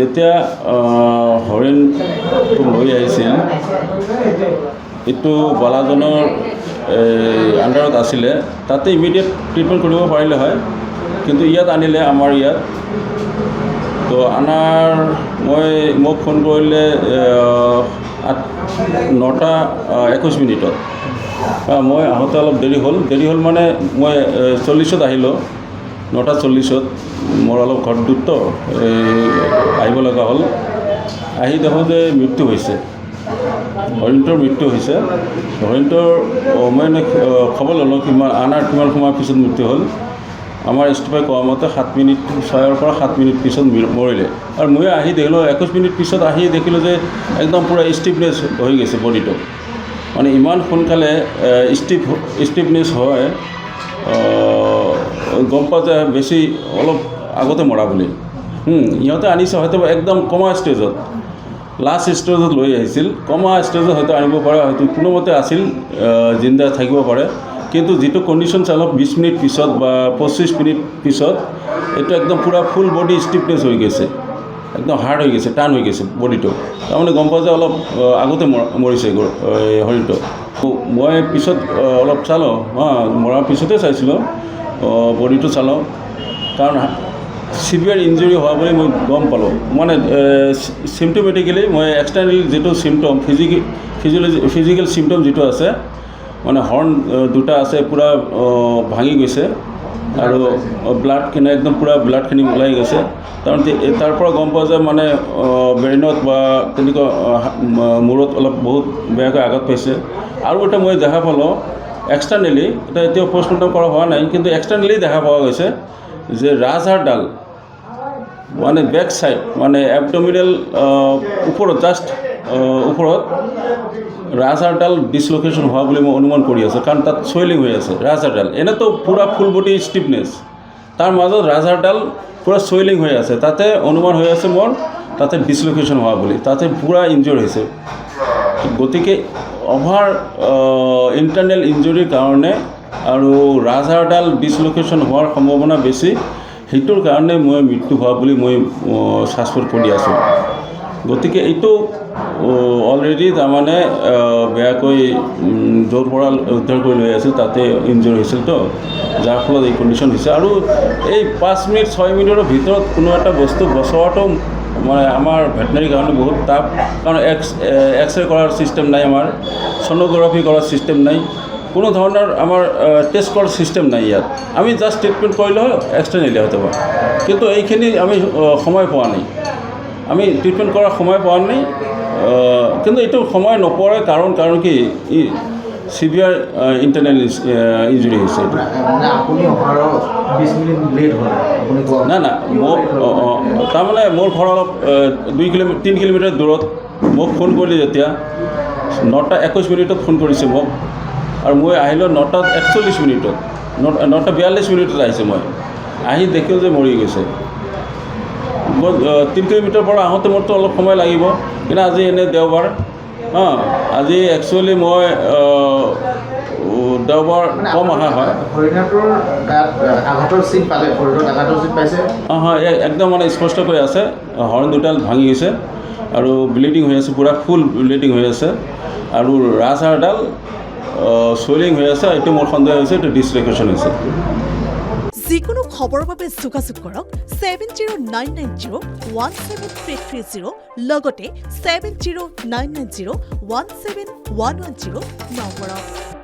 যেতিয়া হৰিণটো লৈ আহিছিল এইটো বালাজনৰ আণ্ডাৰত আছিলে তাতে ইমিডিয়েট ট্ৰিটমেণ্ট কৰিব পাৰিলে হয় কিন্তু ইয়াত আনিলে আমাৰ ইয়াত তো আনাৰ মোক ফোন কৰিলে 9:21 মিনিটত মই আহোঁতে অলপ দেৰি হ'ল মানে মই 40ত আহিলোঁ 9:40 মোৰ অলপ ঘৰত দূৰতো আহিব লগা হ'ল আহি দেখোঁ যে মৃত্যু হৈছে হৰিণটোৰ মৃত্যু হৈছে হৰিণটোৰ মই খবৰ ল'লোঁ কিমান সময় পিছত মৃত্যু হ'ল আমাৰ ষ্টাফে কোৱা মতে 6 পৰা 7 মিনিট পিছত মৰিলে আৰু মই আহি দেখিলোঁ 21 মিনিট পিছত আহি দেখিলোঁ যে একদম পূৰা ষ্টিফনেছ হৈ গৈছে বডিটো মানে ইমান সোনকালে ষ্টিফনেছ হয় গম পোৱা যায় বেছি অলপ আগতে মৰা বুলি ইহঁতে আনিছে হয়তো একদম কমা ষ্টেজত লাষ্ট ষ্টেজত লৈ আহিছিল কমা ষ্টেজত হয়তো আনিব পাৰে হয়তো কোনোমতে আছিল জিন্দা থাকিব পাৰে কিন্তু যিটো কণ্ডিশ্যন অলপ 20 মিনিট পিছত বা 25 মিনিট পিছত এইটো একদম পূৰা ফুল বডি ষ্টিফনেছ হৈ গৈছে একদম হাৰ্ড হৈ গৈছে টান হৈ গৈছে বডিটো তাৰমানে গম পোৱা যায় অলপ আগতে মৰিছে হৰিণটো মই পিছত অলপ চালোঁ মৰাৰ পিছতে চাইছিলোঁ বডিটো চালোঁ কাৰণ চিভিয়াৰ ইঞ্জুৰি হোৱা বুলি মই গম পালোঁ মানে চিমটমেটিকেলি মই এক্সটাৰ্নেলি যিটো চিমটম ফিজিকেল চিমটম যিটো আছে মানে হৰ্ণ দুটা আছে পূৰা ভাঙি গৈছে আৰু ব্লাডখিনি একদম পূৰা ব্লাডখিনি ওলাই গৈছে তাৰ পৰা গম পোৱা যায় মানে ব্ৰেইনত বা তেনেকুৱা মূৰত অলপ বহুত বেয়াকৈ আঘাত পাইছে আৰু এটা মই দেখা পালোঁ এক্সটাৰ্নেলি এতিয়াও পষ্টমৰ্টম কৰা হোৱা নাই কিন্তু এক্সটাৰ্নেলি দেখা পোৱা গৈছে যে ৰাজহাড়ডাল মানে বেক চাইড মানে এবডমিনেল ওপৰত জাষ্ট ওপৰত ৰাজহাড়ডাল ডিছলোকেশ্যন হোৱা বুলি মই অনুমান কৰি আছোঁ কাৰণ তাত চুৱেলিং হৈ আছে ৰাজহাড়ডাল এনেতো পূৰা ফুল বডি ষ্টিফনেছ তাৰ মাজত ৰাজহাড়ডাল পূৰা চুৱেলিং হৈ আছে তাতে অনুমান হৈ আছে মোৰ তাতে ডিছলোকেশ্যন হোৱা বুলি তাতে পূৰা ইনজুৰ হৈছে গতিকে অভাৰ ইণ্টাৰনেল ইঞ্জুৰিৰ কাৰণে আৰু ৰাজহাড়ডাল ডিছলোকেশ্যন হোৱাৰ সম্ভাৱনা বেছি সেইটোৰ কাৰণে মই মৃত্যু হোৱা বুলি মই ছাছপেক্ট কৰি আছোঁ গতিকে এইটো অলৰেডি তাৰমানে বেয়াকৈ য'ৰ পৰা উদ্ধাৰ কৰি লৈ আছিল তাতে ইনজুৰ হৈছিলতো যাৰ ফলত এই কণ্ডিশ্যন হৈছে আৰু এই 5 মিনিট 6 মিনিটৰ ভিতৰত কোনো এটা বস্তু বচোৱাটো মানে আমাৰ ভেটেনাৰীৰ কাৰণে বহুত টাফ কাৰণ এক্সৰে কৰাৰ ছিষ্টেম নাই আমাৰ ছ'ন'গ্ৰাফি কৰাৰ ছিষ্টেম নাই কোনো ধৰণৰ আমাৰ টেষ্ট কৰাৰ ছিষ্টেম নাই ইয়াত আমি জাষ্ট ট্ৰিটমেণ্ট কৰিলে হয় এক্সটাৰ্নেলি হয়তো কিন্তু এইখিনি আমি সময় পোৱা নাই আমি ট্ৰিটমেণ্ট কৰাৰ সময় পোৱা নাই কিন্তু এইটো সময় নপৰে কাৰণ কি চিভিয়াৰ ইণ্টাৰনেল ইঞ্জুৰি হৈছে না মোক তাৰমানে মোৰ ঘৰ অলপ 3 কিলোমিটাৰ দূৰত মোক ফোন কৰিলে যেতিয়া 9:21 মিনিটত ফোন কৰিছে মোক আৰু মই আহিলোঁ 9:41 মিনিটত 9:42 মিনিটত আহিছে মই আহি দেখিলোঁ যে মৰি গৈছে 3 কিলোমিটাৰ পৰা আহোঁতে মোৰতো অলপ সময় লাগিব কিন্তু আজি এনে দেওবাৰ আজি একচুৱেলি মই দেওবাৰ কম অহা হয় একদম মানে স্পষ্টকৈ আছে হৰ্ণ দুডাল ভাঙি গৈছে আৰু ব্লিডিং হৈ আছে পূৰা ফুল ব্লিডিং হৈ আছে আৰু ৰাজহাড়ডাল চুৱেলিং হৈ আছে এইটো মোৰ সন্দেহ হৈছে এইটো ডিছলোকেশ্যন হৈছে যিকোনো খবৰৰ বাবে যোগাযোগ কৰক 7099017330 লগতে 7099017110 নম্বৰত